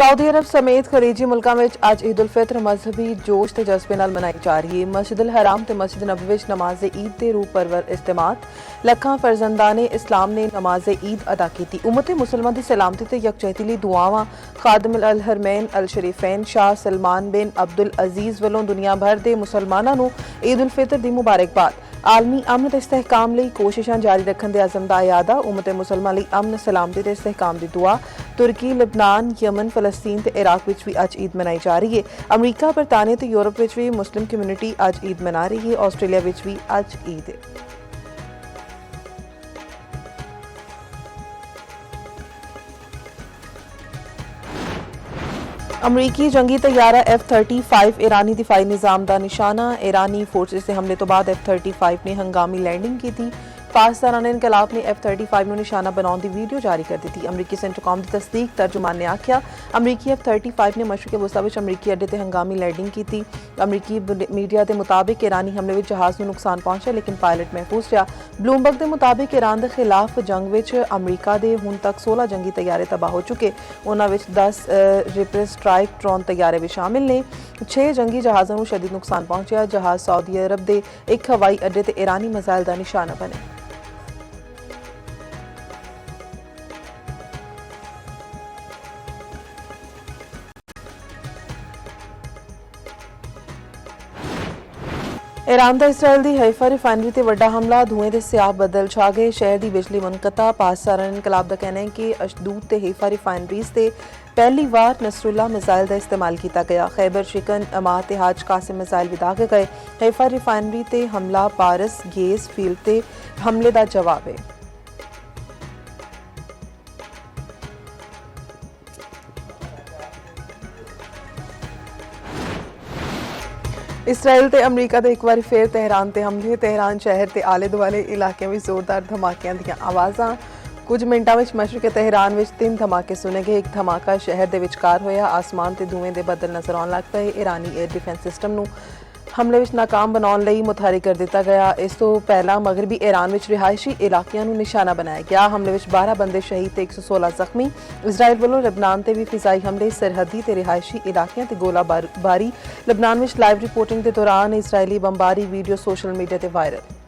Saudi अरब समेत खलीजी मुल्कां विच अज ईद उल फितर मजहबी जोश ते जज्बे नाल मनाई जा रही है। मस्जिद उल हराम ते मस्जिद नबवी विच नमाज ईद दे रूह परवर इज्तिमात लखां फरजंदाने इस्लाम ने नमाज ईद अदा की। उम्मत मुसलमान दी सलामती ते यकजहती लई दुआवां खादिम अल हरमैन अल शरीफैन शाह सलमान बिन अब्दुल अजीज वल्लों दुनिया भर दे मुसलमानां नूं ईद उल फितर दी मुबारकबाद। आलमी अमन ते इस्तेहकाम लई कोशिशां जारी रखण दे अज़म दा इयादा। उम्मत मुसलमान लई अमन सलामती ते इस्तेहकाम दी दुआ। तुर्की लिबनान यमन फलस्तीन ते इराक विच भी अज ईद मनाई जा रही है। अमरीका बरतानिया ते यूरोप विच भी मुस्लिम कम्यूनिटी अज ईद मना रही है। आस्ट्रेलिया विच भी अज ईद है। अमरीकी जंगी तैयारा F-35 ईरानी दिफाई निज़ाम का निशाना। ईरानी फोर्सेस के हमले तो बाद F-35 ने हंगामी लैंडिंग की थी। पाकिस्तान इनकलाब ने F-35 को निशाना बनाने की वीडियो जारी कर दी थी। अमरीकी सेंट्रकॉम की तस्दीक तर्जुमान ने आख्या अमरीकी F-35 ने मशरक़ वस्ता विच अमरीकी अड्डे ते हंगामी लैंडिंग की थी। अमरीकी मीडिया के मुताबिक ईरानी हमले में जहाज़ को नुकसान पहुंचा लेकिन पायलट महफूज रहा। ब्लूमबर्ग के मुताबिक ईरान के खिलाफ जंग विच अमरीका के हुण तक 16 जंगी तैयारे तबाह हो चुके। उन्हां विच 10 रिपर स्ट्राइक ड्रोन तैयारे भी शामिल ने। 6 जंगी जहाज़ों को शदीद नुकसान पहुंचा। जहाज़ सऊदी अरब के एक हवाई अड्डे ते ईरानी मिसाइल का निशाना बने। ईरान का इसराइल की हैफा रिफाइनरी से वड्डा हमला। धुएं के सियाह बदल छा गए। शहर की बिजली मुनकता। पाकिस्तान इनकलाब का कहना है कि अशदूद ते हैफा रिफाइनरीज से पहली बार नसरुल्लाह मिसाइल का इस्तेमाल किया गया। खैबर शिकन माहतेहाज कासिम मिसाइल भी दागे गए। हैफा रिफाइनरी ते हमला पारस गैस फील्ड ते हमले का जवाब है। इसराइल ते अमरीका दे एक बार फिर तेहरान ते हमले। तेहरान शहर ते आले दुआले इलाके में जोरदार धमाकियां दियां आवाज़ां। कुछ मिनटां विच मशरक़ तेहरान विच 3 धमाके सुने गए। एक धमाका शहर दे विचकार होया। आसमान ते धुएं दे बदल नजर आउण लग पए। ईरानी एयर डिफेंस सिस्टम नूं हमले विच नाकाम बनाउण लई मुतहरिक कर दिता गया। इस तो पहला मगरबी ईरान विच रिहायशी इलाकिਆਂ नूं निशाना बनाया गया। हमले विच 12 बंदे शहीद ते 116 जख्मी। इजराइल वालों लेबनान ते भी फिजाई हमले सरहदी ते रिहायशी इलाकिਆਂ ते गोलाबारी। लेबनान विच लाइव रिपोर्टिंग के दौरान इजरायली बमबारी वीडियो सोशल मीडिया ते वायरल।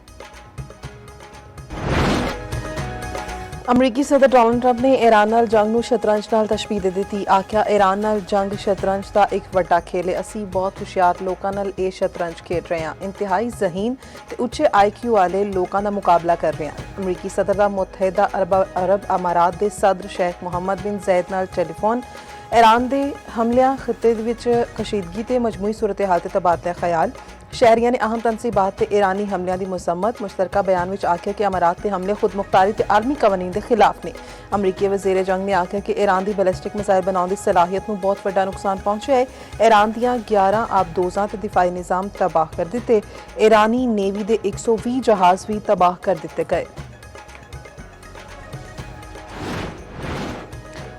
अमरीकी सदर डोनाल्ड ट्रंप ने ईरान नाल जंग नूं शतरंज नाल तशबीह दे दित्ती। आख्या ईरान नाल जंग शतरंज का एक वड्डा खेल है। असीं बहुत हुशियार लोकां नाल इह शतरंज खेड रहे हां। इंतहाई ज़हीन ते उच्चे IQ वाले लोकां दा मुकाबला कर रहे हां। अमरीकी सदर दा मुत्तहिदा अरब अमारात दे सदर शेख मोहम्मद बिन ज़ायद नाल टेलीफोन। ईरान के हमलियां खिते विच कशीदगी ते मजमूई सूरत हाल ते तबादला ख्याल। शहरियां ने अहम तनसीबात ते ईरानी हमलियां की मुसम्मत। मुश्तरका बयान में आख्या कि अमारात के हमले खुद मुख्तारी ते आलमी कवानीन के खिलाफ ने। अमरीकी वज़ीर जंग ने आख्या कि ईरान की बैलिस्टिक मिसाइल बनाने की सलाहियत में बहुत बड़ा नुकसान पहुंचा है। ईरान दियां 11 आबदोज़ां ते दिफाई निज़ाम तबाह कर दिते। ईरानी नेवी के 120 जहाज़ भी तबाह कर दिते गए।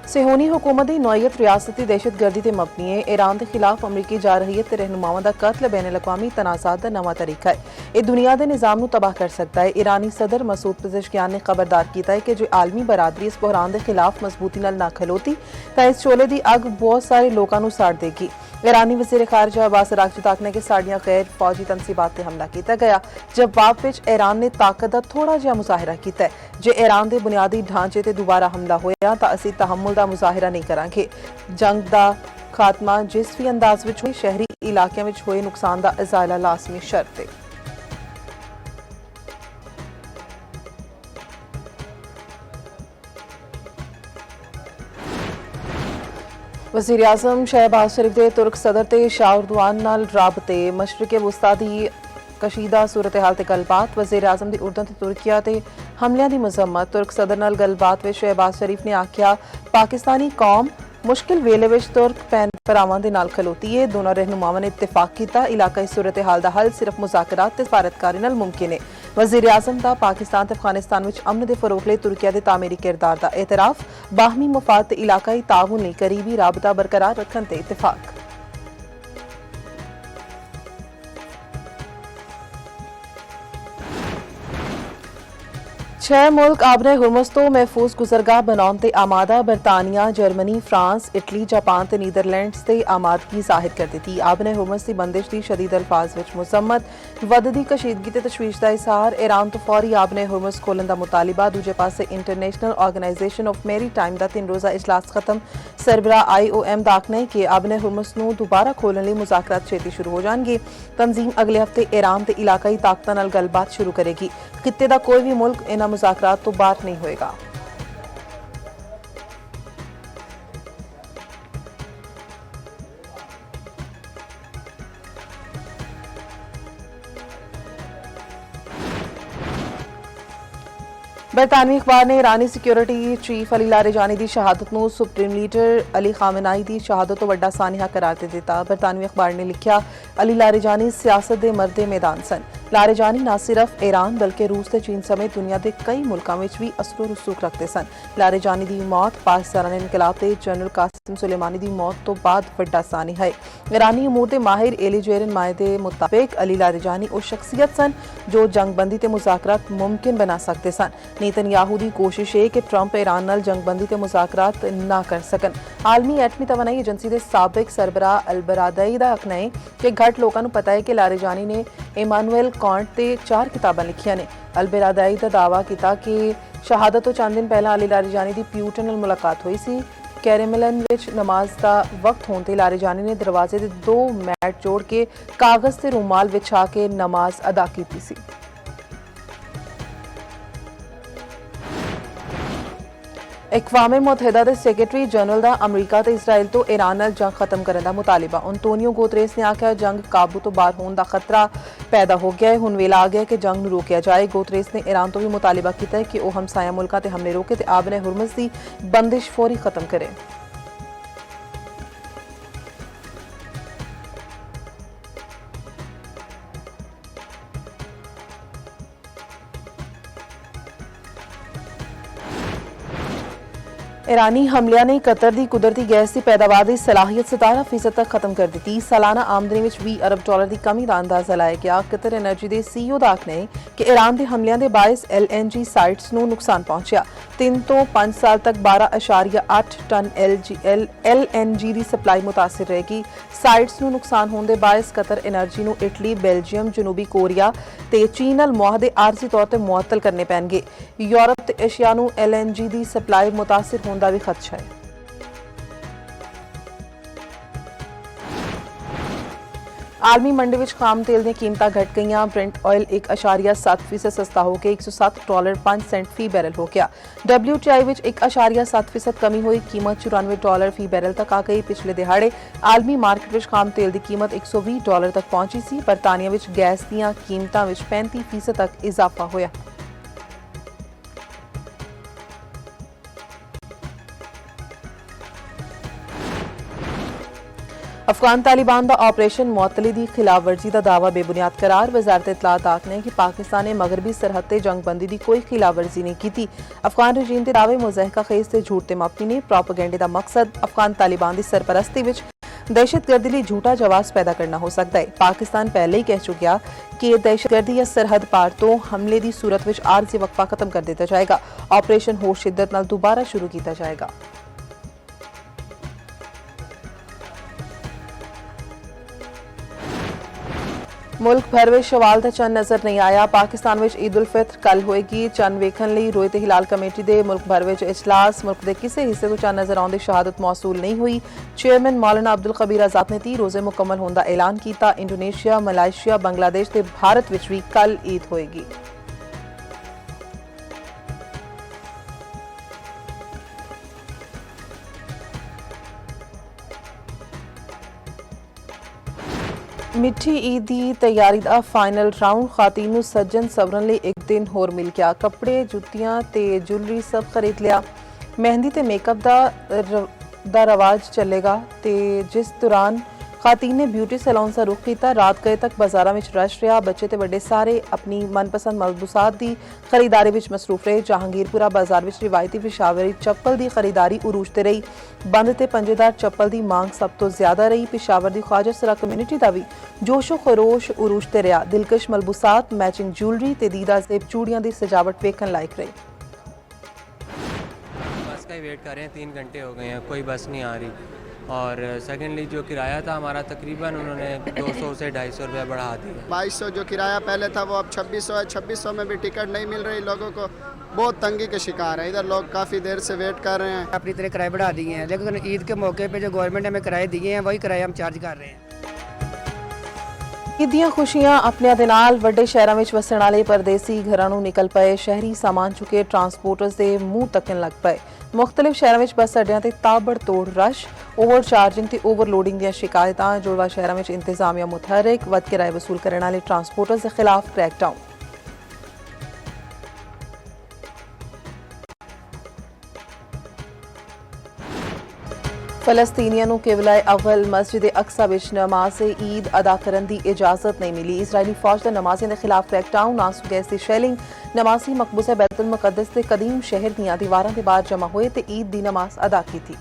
सिहोनी हुकूमत की नौयत रियासती दहशतगर्दी ते मबनी है। ईरान के खिलाफ अमरीकी जारहियत ते रहनुमावां दा कत्ल बैन अल-अक़वामी तनाज़ात दा नवा तरीका है। यह दुनिया के निज़ाम नूं तबाह कर सकता है। ईरानी सदर मसूद पेज़ेश्कियान ने खबरदार किया है कि जो आलमी बरादरी इस बहरान के खिलाफ मजबूती नाल ना खलोती तां इस शोले की अग बहुत सारे लोगों नूं साड़ देगी। ईरानी वज़ीर ख़ारिजा अब्बास अराग़ची तक कि साड़ियां गैर फौजी तनसीबात ते हमला किया गया। जवाब विच ईरान ने ताकत का थोड़ा जिहा मुज़ाहिरा किया है। जे ईरान के बुनियादी ढांचे ते दोबारा हमला होया तां असीं तहम्मुल का मुज़ाहिरा नहीं करांगे। जंग का खात्मा जिस भी अंदाज विच होए शहरी इलाकों में होए नुकसान का इज़ाला लाजमी शर्त है। वज़ीर आज़म शहबाज शरीफ के तुर्क सदर ते शाह उर्दवान नाल राबते। मशरक़ वस्ता दी कशीदा सूरत हाल ते गलबात। वज़ीर आज़म की उर्दन ते तुर्किया ते हमलियां की मजम्मत। तुर्क सदर नाल गलबात विच शहबाज शरीफ ने आख्या पाकिस्तानी कौम मुश्किल वेले विच तुर्क भैन भरावां दे नाल खलोती है। दोनों रहनुमावां ने इत्तेफाक किया इलाकाई सूरत हाल का हल सिर्फ मुज़ाकरात ते सफारतकारी नाल मुमकिन है। वज़ीर आज़म का पाकिस्तान ते अफगानिस्तान विच अमन दे फरोग लई तुर्किया के तामीरी किरदार का एतराफ़। बाहमी मुफाद ते इलाकाई ताउन लई करीबी राबता बरकरार रखने ते इत्तेफाक। छह मुल्क आबने हुरमुस तो महफूज गुजरगाह बनाने ते आमादा बरतानिया जर्मनी फ्रांस इटली जापान ते नीदरलैंड्स ते आमादगी जाहिर कर दी आबने हुरमुस की बंदिश की शदीद अल्फाज विच मुसम्मत वधदी कशीदगी ते तशवीश का इजहार ईरान तो फौरी आबने हुरमुस खोलन का मुतालिबा दूजे पासे इंटरनेशनल ऑर्गेनाइजेशन ऑफ मेरी टाइम का 3 रोज़ा इजलास खत्म सरबरा IOM का आखना है कि आबने हुरमुस नूं दोबारा खोलने लई मुज़ाकरात छेती शुरू हो जाएंगे। तंजीम अगले हफ्ते ईरान ते इलाकाई ताकतां नाल गलबात शुरू करेगी। खित्ते दा कोई भी मुल्क इन्हां मुज़ाकरात तो बाहर नहीं होएगा। बरतानवी अखबार ने ईरानी सिक्योरिटी चीफ अली लारेजानी की शहादत को सुप्रीम लीडर अली खामेनाई की शहादत तो वड्डा सानिया करार दे दिता। बरतानवी अखबार ने लिखा अली लारेजानी सियासत के मरदे मैदान सन। लारेजानी न सिर्फ ईरान बल्कि रूस ते चीन समेत दुनिया के कई मुल्कों में भी असरो रसूख रखते सन। लारेजानी की मौत पाकिस्तान इनकलाब ते जनरल कासिम सुलेमानी की मौत तो बाद वड्डा सानिया है। ईरानी अमूर के माहिर एली जेरन मायदे मुताबिक अली लारेजानी वो शख्सियत सन जो जंगबंदी ते मुज़ाकरात मुमकिन बना सकते सन। नेतन्याहू की कोशिश है कि ट्रंप ईरान नाल जंगबंदी ते मुज़ाकरात ना कर सकन। आलमी एटमी तवानाई एजेंसी के साबिक सरबराह अल बरादई का आखना है कि घट लोगों को पता है कि लारेजानी ने इमानुएल कांट ते 4 किताबां लिखियां ने। अल बरादई का दावा किया कि शहादत तो चंद दिन पहला अली लारेजानी की प्यूटन नाल मुलाकात हुई सी। कैरेमलन विच नमाज का वक्त होते लारेजानी ने दरवाजे के 2 मैट जोड़ के कागज ते रूमाल विछा के नमाज अदा की सी। अक़वाम मुत्तहिदा के सैकटरी जनरल का अमरीका ते इसराइल तो ईरान नाल जंग खत्म करने का मुतालिबा। अंतोनियो गुतरेस ने आख्या जंग काबू तो बाहर होने का खतरा पैदा हो गया है। हुण वेला आ गया कि जंग नूं रोकिया जाए। गुतरेस ने ईरान तो भी मुतालिबा किया है कि वह हमसाया मुल्कां ते हमले रोके ते आबने हुरमुस की बंदिश फौरी खत्म करे। ईरानी हमलिया ने कतर की कुदरती गैस की पैदावार की सलाहियत 17% तक खत्म कर दी। सालाना आमदनी में $20 अरब की कमी का अंदाजा लाया गया। कतर एनर्जी के CEO का आखना है कि ईरान के हमलियां के बायस LNG साइट्स को नुकसान पहुंचा। 3 तो 5 साल तक 12.8 टन LNG की सप्लाई मुतासिर रहेगी। साइट्स को नुकसान होने के बायस कतर एनर्जी को इटली बेल्जियम जनूबी कोरिया ते चीन नाल मुआहदे आरजी तौर पर मुअत्तल करने पैणगे। यूरोप ते एशिया को LNG की सप्लाई मुतासिर होने का भी खदशा है। आलमी मंडी में खाम तेल दी कीमतां घट गईयां। ब्रेंट ऑयल 1.7% सस्ता होकर $107.5 फी बैरल हो गया। WTI विच 1.7% कमी हुई, कीमत $94 फी बैरल तक आ गई। पिछले दिहाड़े आलमी मार्केट में खाम तेल की कीमत $120 तक पहुंची सी। बरतानिया विच गैस दीयां कीमतां विच 35% तक इजाफा होया। अफगान तालिबान का ऑपरेशन मुअत्तली की खिलाफ वर्जी का दावा बेबुनियाद करार। वजारत इतलात आखना है कि पाकिस्तान ने मगरबी सरहद ते जंगबंदी की कोई खिलाफ वर्जी नहीं की। अफगान रजीम के दावे मुज़हका खेज ते झूठ ते मबनी ने। प्रोपेगेंडे का मकसद अफगान तालिबान की सरपरस्ती विच दहशतगर्दी लिए झूठा जवाब पैदा करना हो सकता है। पाकिस्तान पहले ही कह चुका कि दहशतगर्दी या सरहद पार तो हमले की सूरत विच आरजी वक्फा खत्म कर दिया जाएगा। ऑपरेशन होर शिद्दत नाल दोबारा शुरू किया जाएगा। मुल्क भर में शवाल का चंद नजर नहीं आया। पाकिस्तान में ईद उल फित्र कल होएगी। चंद वेखन लई रोए ते हिलाल कमेटी दे मुल्क भर में इजलास। मुल्क के किसी हिस्से को चंद नजर आने शहादत मौसूल नहीं हुई। चेयरमैन मौलाना अब्दुल कबीर आजाद ने 30 रोजे मुकम्मल होने का ऐलान किया। इंडोनेशिया मलाइशिया बांग्लादेश ते भारत विच भी कल ईद होएगी। मिठी ईद की तैयारी का फाइनल राउंड। खातीन नूं सज्जन सवरन लई एक दिन होर मिल गया। कपड़े जुत्तियां ते ज्वेलरी सब खरीद लिया। मेहंदी ते मेकअप दा रवाज चलेगा ते जिस दौरान खातीन ने ब्यूटी सैलून से रुख किया। रात गए तक बाजारों में रश रहा। बच्चे ते बड़े सारे अपनी मनपसंद मलबूसात की खरीदारी में मसरूफ रहे। जहांगीरपुरा बाजार में रिवायती पेशावरी चप्पल की खरीदारी उरूज ते रही। बंद ते पंजेदार चप्पल की मांग सब तो ज्यादा रही। पेशावर की ख्वाजा सरा कम्यूनिटी का भी जोशो खरोश उरूज ते रहा। दिलकश मलबूसात, मैचिंग ज्वेलरी ते दीदा जेब चूड़ियां की सजावट वेखन लायक रही। बस का ही वेट कर रहे हैं, 3 घंटे हो गए हैं, कोई बस नहीं आ रही। और सेकेंडली जो किराया था हमारा तकरीबन उन्होंने 200 से 250 रुपये बढ़ा दिया। 2200 जो किराया पहले था वो अब 2600 है। 2600 में भी टिकट नहीं मिल रही लोगों को, बहुत तंगी के शिकार है। इधर लोग काफ़ी देर से वेट कर रहे हैं। अपनी तरह किराए बढ़ा दिए हैं, लेकिन ईद के मौके पे जो गवर्नमेंट ने हमें किराए दिए हैं वही किराए हम चार्ज कर रहे हैं। ईद ਦੀਆਂ खुशियां अपने ਦੇ ਨਾਲ ਵੱਡੇ ਸ਼ਹਿਰਾਂ ਵਿੱਚ ਵਸਣ ਵਾਲੇ ਪਰਦੇਸੀ ਘਰਾਂ ਨੂੰ ਨਿਕਲ ਪਏ। ਸ਼ਹਿਰੀ ਸਾਮਾਨ ਚੁੱਕੇ ਟਰਾਂਸਪੋਰਟਰਸ ਦੇ ਮੂੰਹ ਤੱਕਣ ਲੱਗ ਪਏ। ਮੁxtਲਿਫ ਸ਼ਹਿਰਾਂ ਵਿੱਚ ਬੱਸ ਅੱਡਿਆਂ ਤੇ ਤਾਬੜਤੋੜ ਰਸ਼, ਓਵਰ ਚਾਰਜਿੰਗ ਤੇ ਓਵਰਲੋਡਿੰਗ ਦੀਆਂ ਸ਼ਿਕਾਇਤਾਂ। ਜੁੜਵਾ ਸ਼ਹਿਰਾਂ ਵਿੱਚ ਇੰਤਜ਼ਾਮੀਆ ਮੁਤਹਰਕ, ਵੱਧ ਕਿਰਾਏ ਵਸੂਲ ਕਰਨ ਵਾਲੇ ਟਰਾਂਸਪੋਰਟਰਸ ਦੇ ਖਿਲਾਫ ਕ੍ਰੈਕਡਾਊਨ। फलस्तीनियों को किबलाए अव्वल मस्जिद अक्सा विच नमाज ईद अदा करने की इजाजत नहीं मिली। इसराइली फौज का नमाजियों के खिलाफ क्रैकडाउन, आंसू गैस की शैलिंग। नमाजी मकबूजा बैतुल मुकद्दस के कदीम शहर दीआं दीवारां के बाहर जमा हुए ते ईद की नमाज अदा की थी।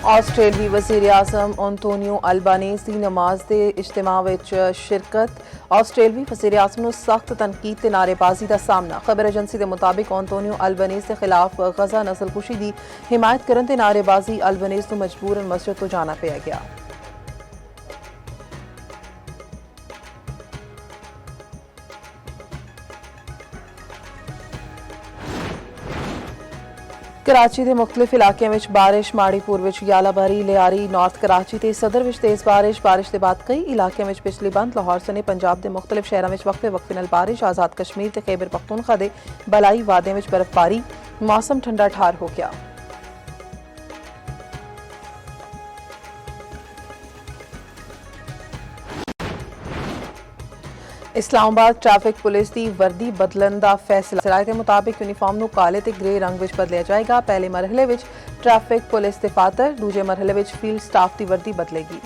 ऑस्ट्रेलियाई वज़ीर आज़म एंटोनियो अल्बानीज़ की नमाज के इज्तिमा विच शिरकत। ऑस्ट्रेलियाई वज़ीर आज़म को सख्त तनकीद ते नारेबाजी का सामना। खबर एजेंसी के मुताबिक एंटोनियो अल्बानीज़ के खिलाफ गजा नस्लकुशी की हिमायत करने ते नारेबाजी अल्बानीज़ को मजबूरन मस्जिद तो जाना पिया गया। कराची के मुख्तलिफ इलाकों में बारिश। माड़ीपुर में यालाबारी, लियारी, नॉर्थ कराची ते सदर में तेज बारिश। बारिश के बाद कई इलाकों में बिजली बंद। लाहौर सने पंजाब के मुख्तलिफ शहरों में वक्फे वक्फे नाल बारिश। आज़ाद कश्मीर ते खैबर पख्तूनख्वा दे बलाई वादे में बर्फबारी। मौसम ठंडा ठार हो गया। इस्लामाबाद ट्रैफिक पुलिस की वर्दी बदलन का फैसला। सराय के मुताबिक यूनीफॉर्म को काले ते ग्रे रंग में बदलिया जाएगा। पहले मरहले में ट्रैफिक पुलिस दफातर, दूजे मरहले में फील्ड स्टाफ की वर्दी बदलेगी।